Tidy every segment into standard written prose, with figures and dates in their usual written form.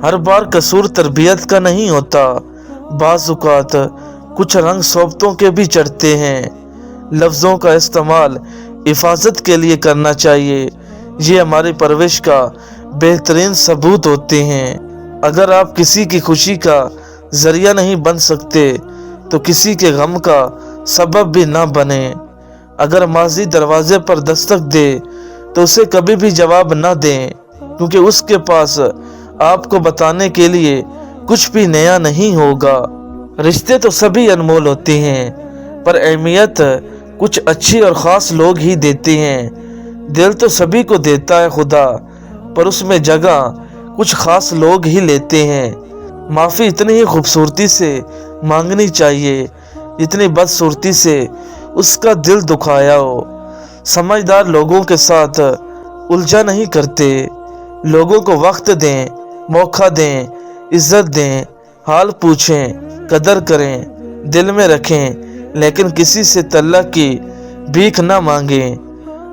ہر بار قصور تربیت کا نہیں ہوتا، بعض اوقات کچھ رنگ صحبتوں کے بھی چڑھتے ہیں۔ لفظوں کا استعمال حفاظت کے لیے کرنا چاہیے، یہ ہماری پرورش کا بہترین ثبوت ہوتے ہیں۔ اگر آپ کسی کی خوشی کا ذریعہ نہیں بن سکتے تو کسی کے غم کا سبب بھی نہ بنے۔ اگر ماضی دروازے پر دستک دے تو اسے کبھی بھی جواب نہ دیں، کیونکہ اس کے پاس آپ کو بتانے کے لیے کچھ بھی نیا نہیں ہوگا۔ رشتے تو سبھی انمول ہوتے ہیں، پر اہمیت کچھ اچھی اور خاص لوگ ہی دیتے ہیں۔ دل تو سبھی کو دیتا ہے خدا، پر اس میں جگہ کچھ خاص لوگ ہی لیتے ہیں۔ معافی اتنی ہی خوبصورتی سے مانگنی چاہیے جتنی بدصورتی سے اس کا دل دکھایا ہو۔ سمجھدار لوگوں کے ساتھ الجھا نہیں کرتے، لوگوں کو وقت دیں، موقع دیں، عزت دیں، حال پوچھیں، قدر کریں، دل میں رکھیں، لیکن کسی سے تعلق کی بھیک نہ مانگیں۔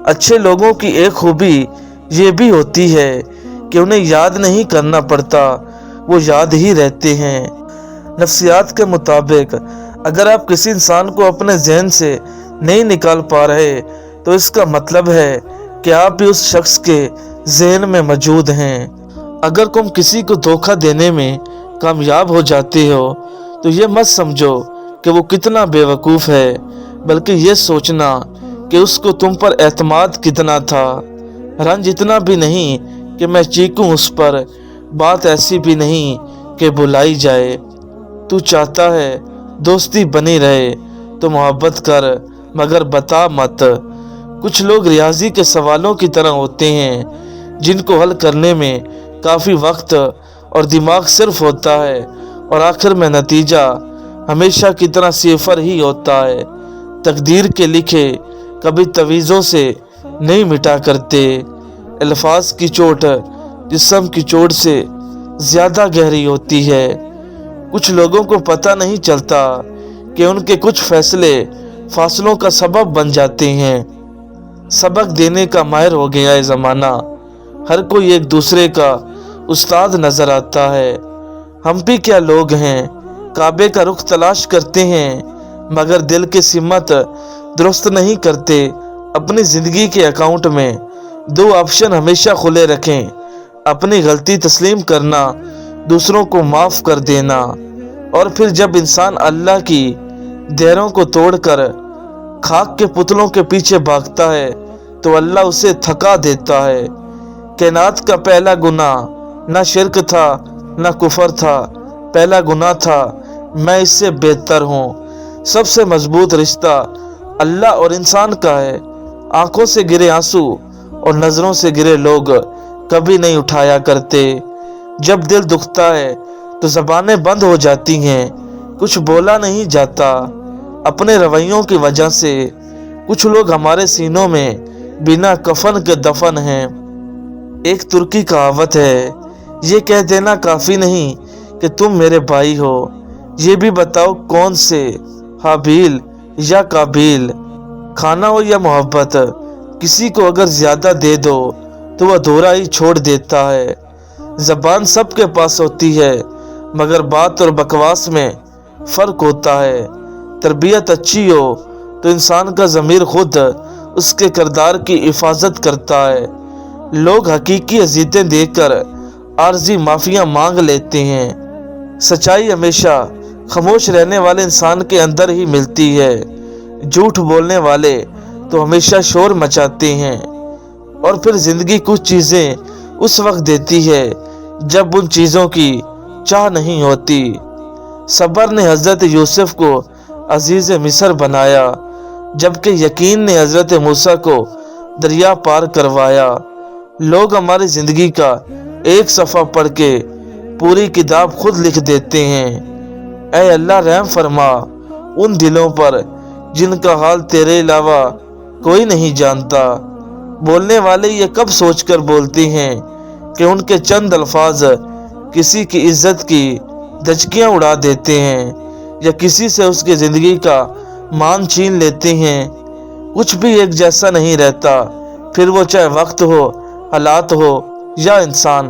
اچھے لوگوں کی ایک خوبی یہ بھی ہوتی ہے کہ انہیں یاد نہیں کرنا پڑتا، وہ یاد ہی رہتے ہیں۔ نفسیات کے مطابق اگر آپ کسی انسان کو اپنے ذہن سے نہیں نکال پا رہے تو اس کا مطلب ہے کہ آپ بھی اس شخص کے ذہن میں موجود ہیں۔ اگر تم کسی کو دھوکہ دینے میں کامیاب ہو جاتے ہو تو یہ مت سمجھو کہ وہ کتنا بے وقوف ہے، بلکہ یہ سوچنا کہ اس کو تم پر اعتماد کتنا تھا۔ رنج اتنا بھی نہیں کہ میں چیخوں اس پر، بات ایسی بھی نہیں کہ بلائی جائے۔ تو چاہتا ہے دوستی بنی رہے تو محبت کر، مگر بتا مت۔ کچھ لوگ ریاضی کے سوالوں کی طرح ہوتے ہیں جن کو حل کرنے میں کافی وقت اور دماغ صرف ہوتا ہے، اور آخر میں نتیجہ ہمیشہ کی طرح صفر ہی ہوتا ہے۔ تقدیر کے لکھے کبھی تعویذوں سے نہیں مٹا کرتے۔ الفاظ کی چوٹ جسم کی چوٹ سے زیادہ گہری ہوتی ہے۔ کچھ لوگوں کو پتہ نہیں چلتا کہ ان کے کچھ فیصلے فاصلوں کا سبب بن جاتے ہیں۔ سبق دینے کا ماہر ہو گیا ہے زمانہ، ہر کوئی ایک دوسرے کا استاد نظر آتا ہے۔ ہم بھی کیا لوگ ہیں، کعبے کا رخ تلاش کرتے ہیں مگر دل کی سمت درست نہیں کرتے۔ اپنی زندگی کے اکاؤنٹ میں 2 آپشن ہمیشہ کھلے رکھیں، اپنی غلطی تسلیم کرنا، دوسروں کو معاف کر دینا۔ اور پھر جب انسان اللہ کی دیروں کو توڑ کر خاک کے پتلوں کے پیچھے بھاگتا ہے تو اللہ اسے تھکا دیتا ہے۔ کائنات کا پہلا گناہ نہ شرک تھا نہ کفر تھا، پہلا گناہ تھا میں اس سے بہتر ہوں۔ سب سے مضبوط رشتہ اللہ اور انسان کا ہے۔ آنکھوں سے گرے آنسو اور نظروں سے گرے لوگ کبھی نہیں اٹھایا کرتے۔ جب دل دکھتا ہے تو زبانیں بند ہو جاتی ہیں، کچھ بولا نہیں جاتا۔ اپنے رویوں کی وجہ سے کچھ لوگ ہمارے سینوں میں بنا کفن کے دفن ہیں۔ ایک ترکی کہاوت ہے، یہ کہہ دینا کافی نہیں کہ تم میرے بھائی ہو، یہ بھی بتاؤ کون سے، حابیل یا قابیل۔ کھانا ہو یا محبت، کسی کو اگر زیادہ دے دو تو وہ ادھورا ہی چھوڑ دیتا ہے۔ زبان سب کے پاس ہوتی ہے مگر بات اور بکواس میں فرق ہوتا ہے۔ تربیت اچھی ہو تو انسان کا ضمیر خود اس کے کردار کی حفاظت کرتا ہے۔ لوگ حقیقی اذیتیں دیکھ کر عارضی معافیاں مانگ لیتے ہیں۔ سچائی ہمیشہ خاموش رہنے والے انسان کے اندر ہی ملتی ہے۔ جھوٹ بولنے والے تو ہمیشہ شور مچاتے ہیں، اور پھر زندگی کچھ چیزیں اس وقت دیتی ہے جب ان چیزوں کی چاہ نہیں ہوتی۔ صبر نے حضرت یوسف کو عزیز مصر بنایا، جبکہ یقین نے حضرت موسیٰ کو دریا پار کروایا۔ لوگ ہماری زندگی کا ایک صفحہ پڑھ کے پوری کتاب خود لکھ دیتے ہیں۔ اے اللہ رحم فرما ان دلوں پر جن کا حال تیرے علاوہ کوئی نہیں جانتا۔ بولنے والے یہ کب سوچ کر بولتے ہیں کہ ان کے چند الفاظ کسی کی عزت کی دھچکیاں اڑا دیتے ہیں یا کسی سے اس کی زندگی کا مان چھین لیتے ہیں۔ کچھ بھی ایک جیسا نہیں رہتا، پھر وہ چاہے وقت ہو، حالات ہو یا انسان۔